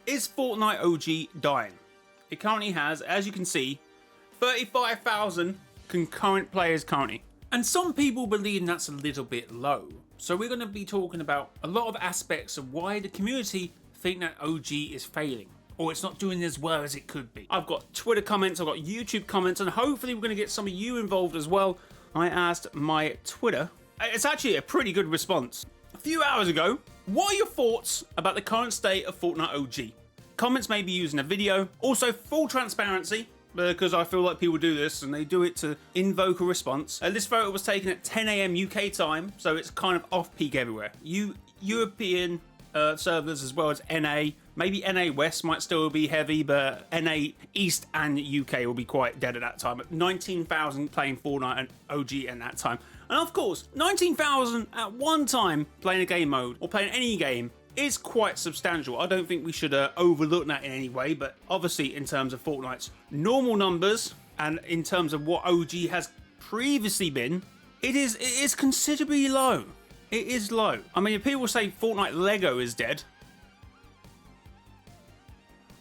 Is Fortnite OG dying? It currently has, as you can see, 35,000 concurrent players currently. And some people believe that's a little bit low. So we're going to be talking about a lot of aspects of why the community think that OG is failing, or it's not doing as well as it could be. I've got Twitter comments, I've got YouTube comments, and hopefully we're going to get some of you involved as well. I asked my Twitter. It's actually a pretty good response. A few hours ago, what are your thoughts about the current state of Fortnite OG? Comments may be used in a video. Also, full transparency, because I feel like people do this and they do it to invoke a response. This photo was taken at 10 AM UK time, so it's kind of off-peak everywhere. European servers as well as NA. Maybe NA West might still be heavy, but NA East and UK will be quite dead at that time. 19,000 playing Fortnite and OG at that time. And of course, 19,000 at one time playing a game mode or playing any game is quite substantial. I don't think we should overlook that in any way, but obviously in terms of Fortnite's normal numbers and in terms of what OG has previously been, it is considerably low. It is low. I mean, if people say Fortnite Lego is dead,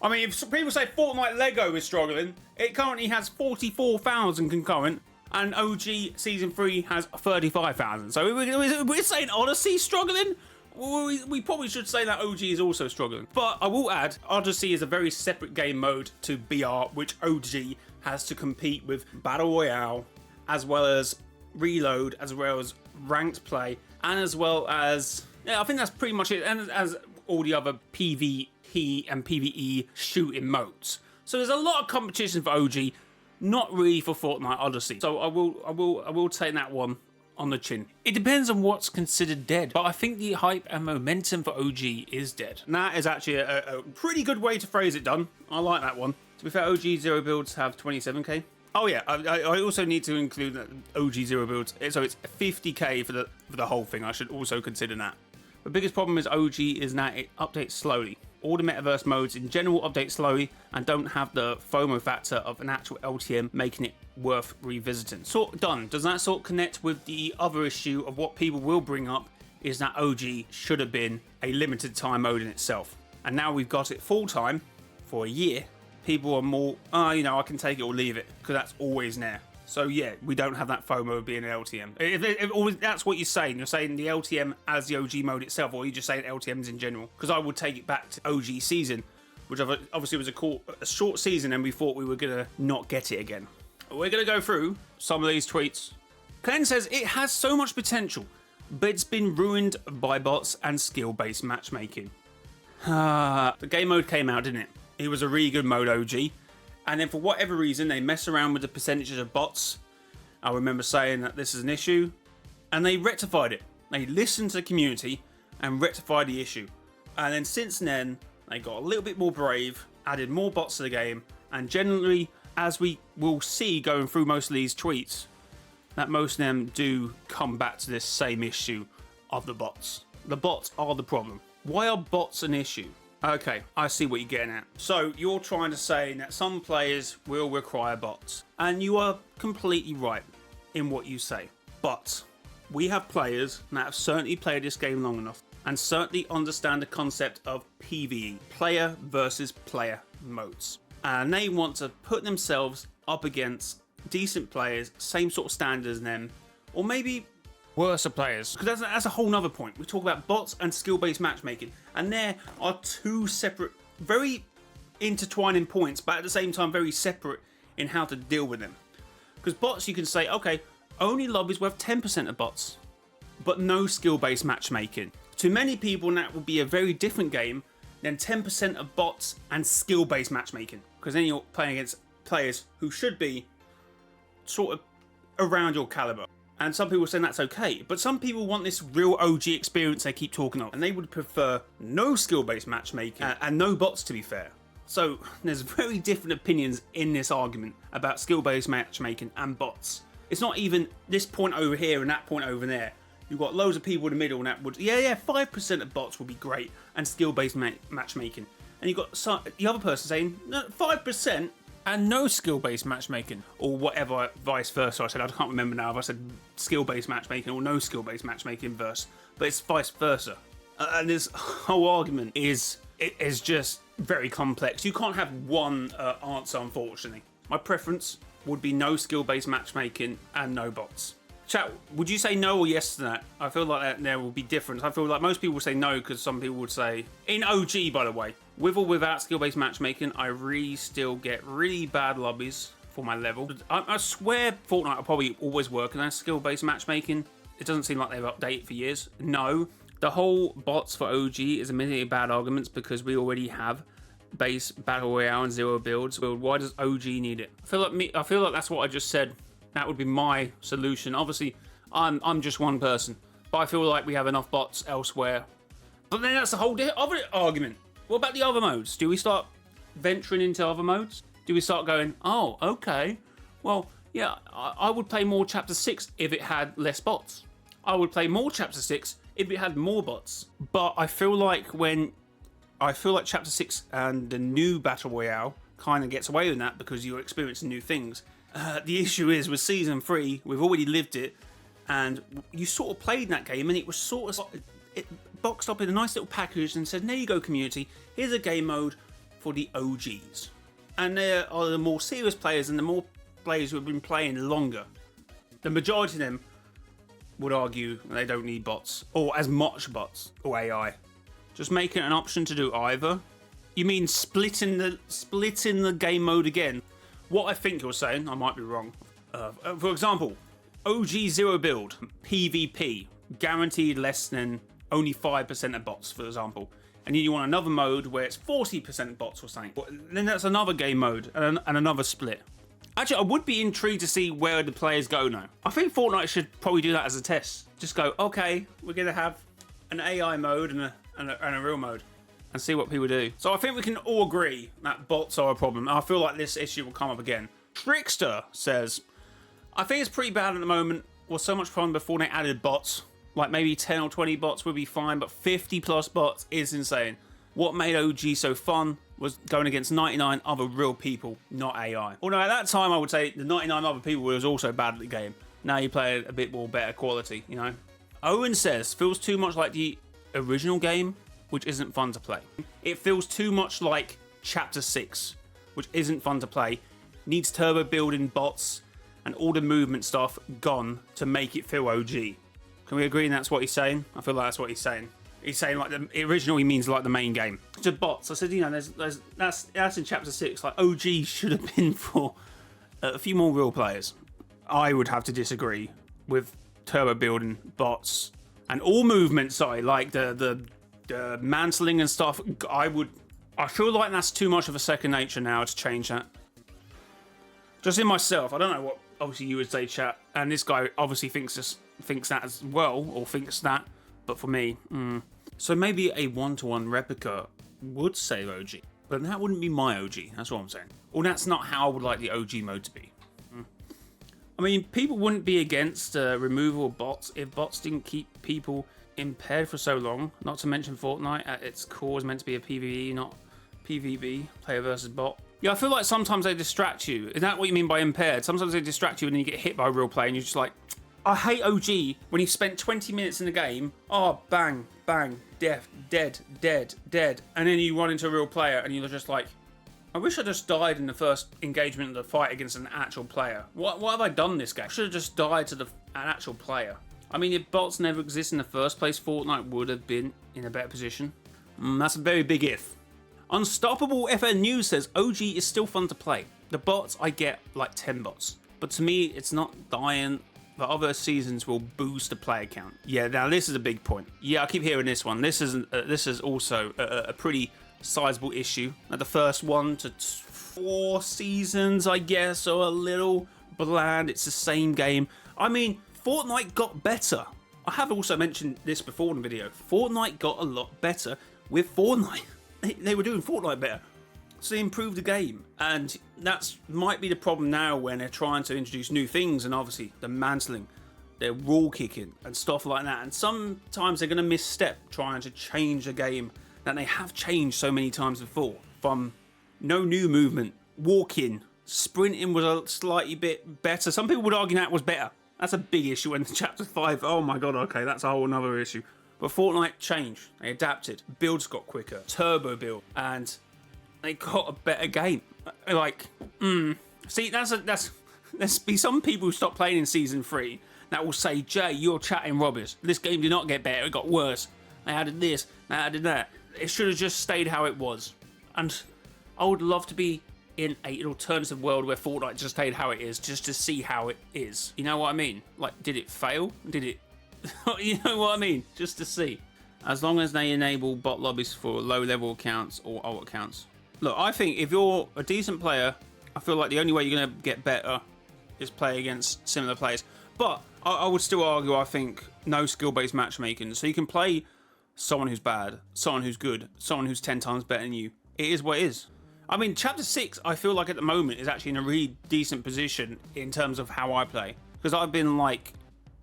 I mean, if people say Fortnite Lego is struggling, it currently has 44,000 concurrent, and OG Season 3 has 35,000. So we're saying Odyssey struggling? We probably should say that OG is also struggling. But I will add, Odyssey is a very separate game mode to BR, which OG has to compete with Battle Royale, as well as Reload, as well as Ranked Play, and as well as, yeah, I think that's pretty much it, and as all the other PvP and PvE shooting modes. So there's a lot of competition for OG, not really for Fortnite Odyssey. So I will take that one on the chin. It depends on what's considered dead, but I think the hype and momentum for OG is dead. And that is actually a pretty good way to phrase it, done. I like that one. To be fair, OG Zero builds have 27k. Oh yeah, I also need to include that OG Zero builds, so it's 50k for the whole thing. I should also consider that. The biggest problem is OG is that it updates slowly. All the metaverse modes in general update slowly and don't have the FOMO factor of an actual LTM, making it worth revisiting. Sort of done. Does that sort of connect with the other issue of what people will bring up is that OG should have been a limited time mode in itself. And now we've got it full time for a year. People are more, you know, I can take it or leave it, because that's always there. So yeah, we don't have that FOMO of being an LTM. If that's what you're saying the LTM as the OG mode itself, or you're just saying LTMs in general. Because I would take it back to OG season, which obviously was a short season, and we thought we were gonna not get it again. We're gonna go through some of these tweets. Glenn says it has so much potential, but it's been ruined by bots and skill-based matchmaking. The game mode came out, didn't it? It was a really good mode, OG. And then for whatever reason, they mess around with the percentages of bots. I remember saying that this is an issue, and they rectified it. They listened to the community and rectified the issue. And then since then, they got a little bit more brave, added more bots to the game, and generally, as we will see going through most of these tweets, that most of them do come back to this same issue of the bots. The bots are the problem. Why are bots an issue? Okay, I see what you're getting at. So you're trying to say that some players will require bots, and you are completely right in what you say. But we have players that have certainly played this game long enough and certainly understand the concept of PvE, player versus player modes. And they want to put themselves up against decent players, same sort of standards as them, or maybe worse players. Because that's a whole nother point. We talk about bots and skill-based matchmaking, and there are two separate, very intertwining points, but at the same time very separate in how to deal with them. Because bots, you can say, okay, only lobbies worth 10% of bots, but no skill-based matchmaking. To many people, that would be a very different game than 10% of bots and skill-based matchmaking. Because then you're playing against players who should be sort of around your caliber. And some people are saying that's okay, but some people want this real OG experience they keep talking of, and they would prefer no skill-based matchmaking and no bots, to be fair. So there's very different opinions in this argument about skill-based matchmaking and bots. It's not even this point over here and that point over there. You've got loads of people in the middle, and that would, 5% of bots would be great, and skill-based matchmaking. And you've got the other person saying, no, 5%, and no skill-based matchmaking, or whatever, vice versa. I can't remember now if I said skill-based matchmaking or no skill-based matchmaking verse, but it's vice versa. And this whole argument is it is just very complex. You can't have one answer, unfortunately. My preference would be no skill-based matchmaking and no bots. Chat, would you say no or yes to that? I feel like there will be difference. I feel like most people will say no because some people would say, in OG by the way, with or without skill-based matchmaking, I really still get really bad lobbies for my level. I swear Fortnite will probably always work on skill-based matchmaking. It doesn't seem like they've updated for years. No, the whole bots for OG is admittedly bad arguments because we already have base battle royale and zero builds. Well, why does OG need it? I feel like that's what I just said. That would be my solution. Obviously, I'm just one person, but I feel like we have enough bots elsewhere. But then that's the whole other argument. What about the other modes? Do we start venturing into other modes? Do we start going, oh, okay, well, yeah, I would play more Chapter 6 if it had less bots. I would play more Chapter 6 if it had more bots. But I feel like Chapter 6 and the new Battle Royale kind of gets away with that because you're experiencing new things. The issue is with Season 3, we've already lived it, and you sort of played that game, and it was sort of boxed up in a nice little package and said, there you go, community, here's a game mode for the OGs. And there are the more serious players and the more players who have been playing longer. The majority of them would argue they don't need bots, or as much bots, or AI. Just make it an option to do either. You mean splitting the game mode again? What I think you're saying, I might be wrong. For example, OG zero build, PvP, guaranteed less than only 5% of bots, for example. And then you want another mode where it's 40% bots or something. Then that's another game mode and another split. Actually, I would be intrigued to see where the players go now. I think Fortnite should probably do that as a test. Just go, okay, we're going to have an AI mode and a real mode, and see what people do. So I think we can all agree that bots are a problem. I feel like this issue will come up again. Trickster says, I think it's pretty bad at the moment. Was so much fun before they added bots. Like maybe 10 or 20 bots would be fine, but 50 plus bots is insane. What made OG so fun was going against 99 other real people, not AI. Although at that time I would say the 99 other people was also bad at the game. Now you play it a bit more better quality, you know? Owen says, feels too much like the original game, which isn't fun to play. It feels too much like Chapter 6, which isn't fun to play. Needs turbo building bots and all the movement stuff gone to make it feel OG. Can we agree that's what he's saying? I feel like that's what he's saying. He's saying like the original, he means like the main game. To bots, I said, you know, that's in Chapter 6. Like OG should have been for a few more real players. I would have to disagree with turbo building bots and all movement. Sorry, like the mantling and stuff. I feel like that's too much of a second nature now to change that. Just in myself, I don't know what obviously you would say, chat, and this guy obviously thinks that as well, or thinks that, but for me, So maybe a one-to-one replica would save OG, but that wouldn't be my OG, that's what I'm saying. Or that's not how I would like the OG mode to be. I mean, people wouldn't be against removal of bots if bots didn't keep people impaired for so long. Not to mention Fortnite at its core is meant to be a PvE, not PvP, player versus bot. Yeah, I feel like sometimes they distract you. Is that what you mean by impaired? Sometimes they distract you and then you get hit by a real player and you're just like, I hate OG when you spent 20 minutes in the game, oh, bang, bang, death, dead, dead, dead. And then you run into a real player and you're just like, I wish I just died in the first engagement of the fight against an actual player. What have I done this game? I should have just died to an actual player. I mean, if bots never exist in the first place, Fortnite would have been in a better position. That's a very big if. Unstoppable FN News says, OG is still fun to play. The bots, I get like 10 bots. But to me, it's not dying. The other seasons will boost the player count. Yeah, now this is a big point. Yeah, I keep hearing this one. This is also a pretty sizable issue. Like the first 1 to 4 seasons, I guess, are a little bland. It's the same game. I mean, Fortnite got better. I have also mentioned this before in the video. Fortnite got a lot better with Fortnite. They were doing Fortnite better. So they improved the game. And that might be the problem now when they're trying to introduce new things, and obviously the mantling, they're wall kicking and stuff like that. And sometimes they're going to misstep trying to change a game that they have changed so many times before. From no new movement, walking, sprinting was a slightly bit better. Some people would argue that was better. That's a big issue in Chapter 5. Oh my god, okay, that's a whole another issue. But Fortnite changed. They adapted. Builds got quicker. Turbo build. And they got a better game. Like, see, there's be some people who stop playing in Season 3 that will say, Jay, you're chatting rubbish. This game did not get better. It got worse. They added this. They added that. It should have just stayed how it was. And I would love to be in an alternative world where Fortnite just stayed how it is, just to see how it is. You know what I mean? Like, did it fail? Did it... You know what I mean? Just to see. As long as they enable bot lobbies for low-level accounts or alt accounts. Look, I think if you're a decent player, I feel like the only way you're going to get better is play against similar players. But I would still argue, I think, no skill-based matchmaking. So you can play someone who's bad, someone who's good, someone who's 10 times better than you. It is what it is. I mean, Chapter 6, I feel like at the moment is actually in a really decent position in terms of how I play. Because I've been like,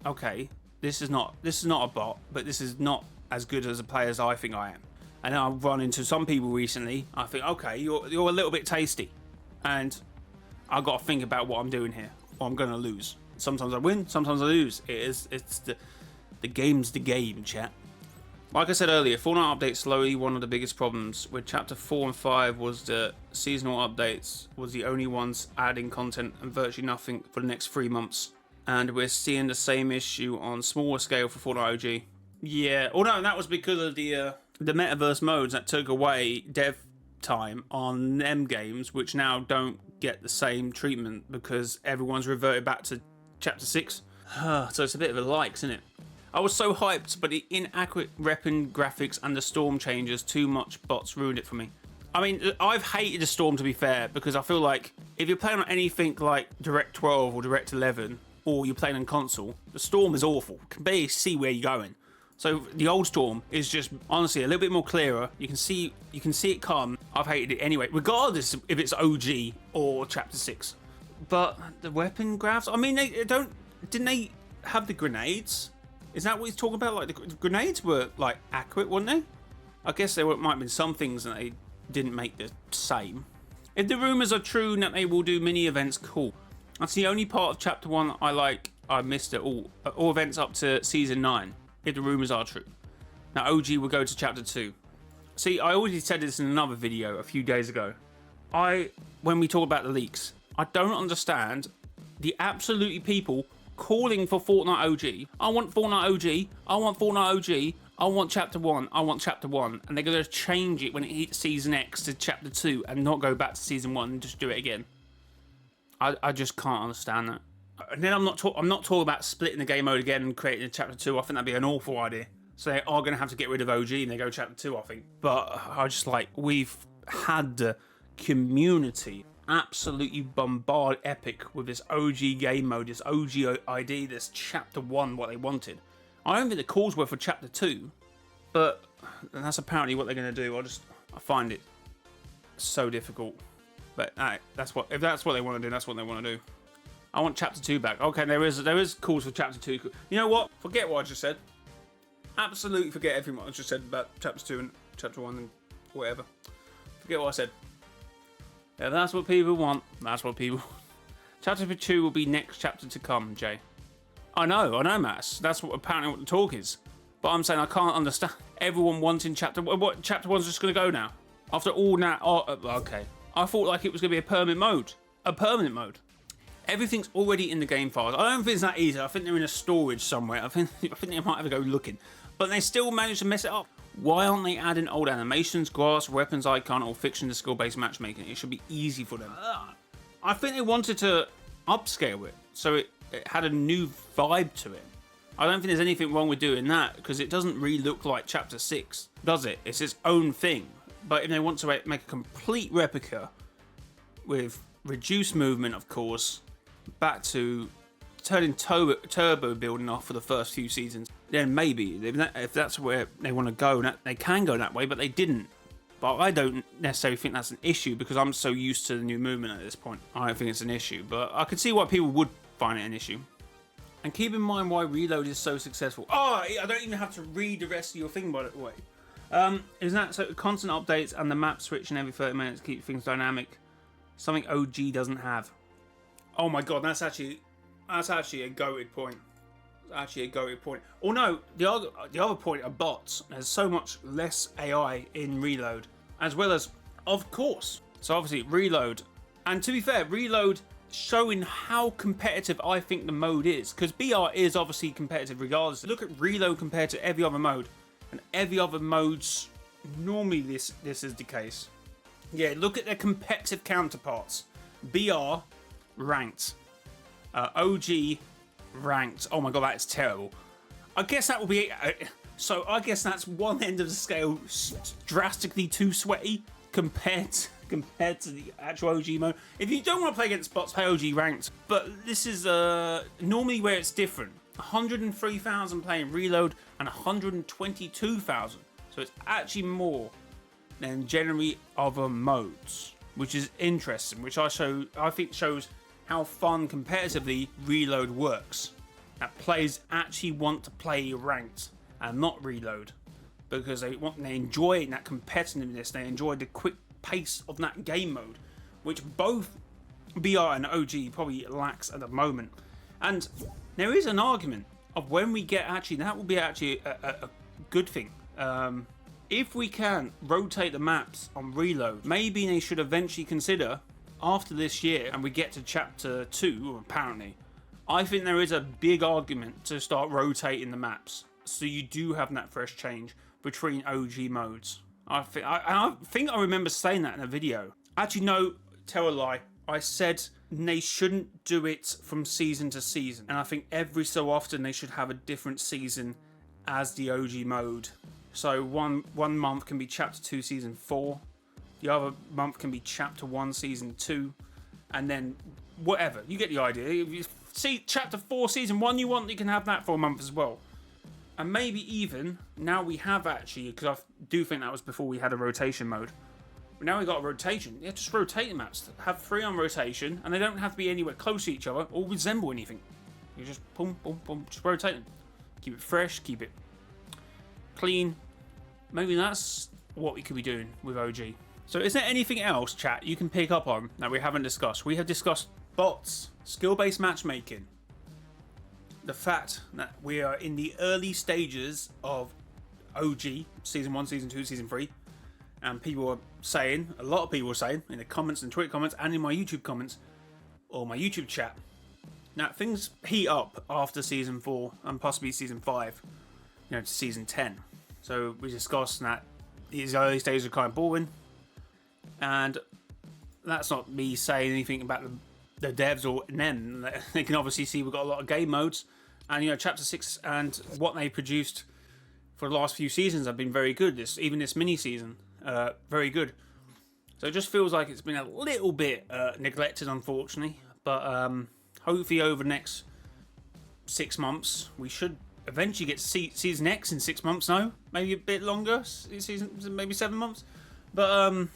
okay, this is not a bot, but this is not as good as a player as I think I am. And then I've run into some people recently, I think, okay, you're a little bit tasty. And I've got to think about what I'm doing here, or I'm going to lose. Sometimes I win, sometimes I lose. It's the game's the game, chat. Like I said earlier, Fortnite updates slowly one of the biggest problems. With Chapter 4 and 5 was the seasonal updates was the only ones adding content and virtually nothing for the next 3 months. And we're seeing the same issue on smaller scale for Fortnite OG. Yeah, although that was because of the metaverse modes that took away dev time on them games, which now don't get the same treatment because everyone's reverted back to Chapter 6. So it's a bit of a likes, isn't it? I was so hyped, but the inaccurate weapon graphics and the storm changes, too much bots ruined it for me. I mean, I've hated the storm, to be fair, because I feel like if you're playing on anything like Direct 12 or Direct 11, or you're playing on console, the storm is awful. You can barely see where you're going. So the old storm is just honestly a little bit more clearer. You can see it come. I've hated it anyway, regardless if it's OG or Chapter 6. But the weapon graphs, I mean, didn't they have the grenades? Is that what he's talking about? Like, the grenades were, like, accurate, weren't they? I guess there might have been some things that they didn't make the same. If the rumours are true that they will do mini events, cool. That's the only part of Chapter 1 I missed at all. All events up to Season 9, if the rumours are true. Now, OG will go to Chapter 2. See, I already said this in another video a few days ago. When we talk about the leaks, I don't understand the absolutely people calling for Fortnite OG. I want Fortnite OG. I want Fortnite OG. I want Chapter 1. I want Chapter 1. And they're going to change it when it hits Season X to Chapter 2 and not go back to Season 1 and just do it again. I just can't understand that. And then I'm not talking about splitting the game mode again and creating a Chapter 2. I think that'd be an awful idea. So they are going to have to get rid of OG and they go Chapter 2, I think. But I just like, we've had the community absolutely bombard Epic with this OG game mode, this OG ID, this Chapter 1, what they wanted. I don't think the calls were for Chapter 2, but that's apparently what they're going to do. I find it so difficult. But if that's what they want to do, that's what they want to do. I want Chapter 2 back. Okay, there is calls for Chapter 2. You know what? Forget what I just said. Absolutely forget everything I just said about Chapter 2 and Chapter 1 and whatever. Forget what I said. If that's what people want, that's what people want. Chapter 2 will be next chapter to come, Jay. I know, Mass. That's apparently what the talk is. But I'm saying I can't understand everyone wanting Chapter 1. What, Chapter 1's just going to go now? After all that... Oh, okay. I thought like it was going to be a permanent mode. A permanent mode. Everything's already in the game files. I don't think it's that easy. I think they're in a storage somewhere. I think they might have to go looking. But they still managed to mess it up. Why aren't they adding old animations, grass, weapons icon, or fiction to skill-based matchmaking? It should be easy for them. I think they wanted to upscale it, so it had a new vibe to it. I don't think there's anything wrong with doing that, because it doesn't really look like Chapter 6, does it? It's its own thing. But if they want to make a complete replica with reduced movement, of course, back to turning turbo building off for the first few seasons, then maybe if that's where they want to go, they can go that way, but they didn't. But I don't necessarily think that's an issue because I'm so used to the new movement at this point. I don't think it's an issue, but I could see why people would find it an issue. And keep in mind why Reload is so successful. Oh, I don't even have to read the rest of your thing, by the way. Isn't that so? Constant updates and the map switching every 30 minutes keep things dynamic. Something OG doesn't have. Oh my god, that's actually a goated point. actually a go point. Or no, the other point are bots. There's so much less AI in Reload, as well as, of course. So obviously Reload, and to be fair, Reload showing how competitive I think the mode is, because BR is obviously competitive regardless. Look at Reload compared to every other mode, and every other mode's normally this is the case. Yeah, look at their competitive counterparts. BR ranked, OG ranked. Oh my god, that is terrible. I guess that will be so I guess that's one end of the scale drastically too sweaty compared to the actual OG mode. If you don't want to play against bots, play OG ranked. But this is normally where it's different. 103,000 playing Reload and 122,000. So it's actually more than generally other modes, which is interesting, which I think shows how fun competitively Reload works. That players actually want to play ranked and not Reload, because they enjoy that competitiveness, they enjoy the quick pace of that game mode, which both BR and OG probably lacks at the moment. And there is an argument of when we get that will be actually a good thing. If we can rotate the maps on Reload, maybe they should eventually consider, after this year and we get to chapter 2, apparently, I think there is a big argument to start rotating the maps, so you do have that fresh change between OG modes. I think I remember saying that in a video. Actually, no, tell a lie. I said they shouldn't do it from season to season, and I think every so often they should have a different season as the OG mode. So one month can be chapter 2 season 4, the other month can be chapter 1 season 2, and then whatever. You get the idea. If you see chapter 4 season 1 you can have that for a month as well. And maybe even now we have actually, because I do think that was before we had a rotation mode. But now we got a rotation. Yeah, just rotate the maps. Have 3 on rotation, and they don't have to be anywhere close to each other or resemble anything. You just boom, boom, boom, just rotate them. Keep it fresh, keep it clean. Maybe that's what we could be doing with OG. So is there anything else, chat, you can pick up on that we haven't discussed? We have discussed bots, skill-based matchmaking, the fact that we are in the early stages of OG, Season 1, Season 2, Season 3, and people are saying, a lot of people are saying, in the comments and Twitter comments and in my YouTube comments, or my YouTube chat, now things heat up after Season 4 and possibly Season 5, to Season 10. So we discussed that these early stages are kind of boring, and that's not me saying anything about the devs or them. They can obviously see we've got a lot of game modes, and chapter 6 and what they produced for the last few seasons have been very good. Even this mini season, very good. So it just feels like it's been a little bit neglected, unfortunately. But hopefully over the next 6 months, we should eventually get to see season X in 6 months. No, maybe a bit longer. Maybe 7 months. But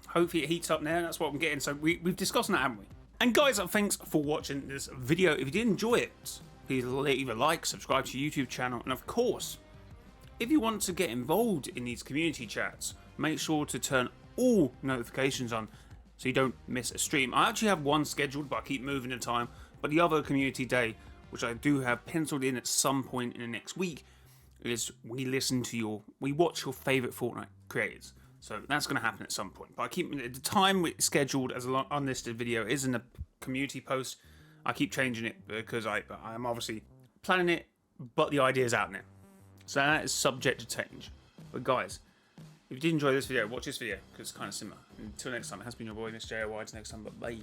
hopefully it heats up now. That's what I'm getting. So we've discussed that, haven't we? And guys, thanks for watching this video. If you did enjoy it, please leave a like, subscribe to your YouTube channel, and of course, if you want to get involved in these community chats, make sure to turn all notifications on so you don't miss a stream. I actually have one scheduled, but I keep moving the time. But the other community day, which I do have penciled in at some point in the next week, is we watch your favourite Fortnite creators. So that's going to happen at some point. But I keep the time scheduled as an unlisted video is in the community post. I keep changing it because I'm obviously planning it, but the idea is out now. So that is subject to change. But guys, if you did enjoy this video, watch this video because it's kind of similar. Until next time, it has been your boy, mrjayowhy. Next time, but bye.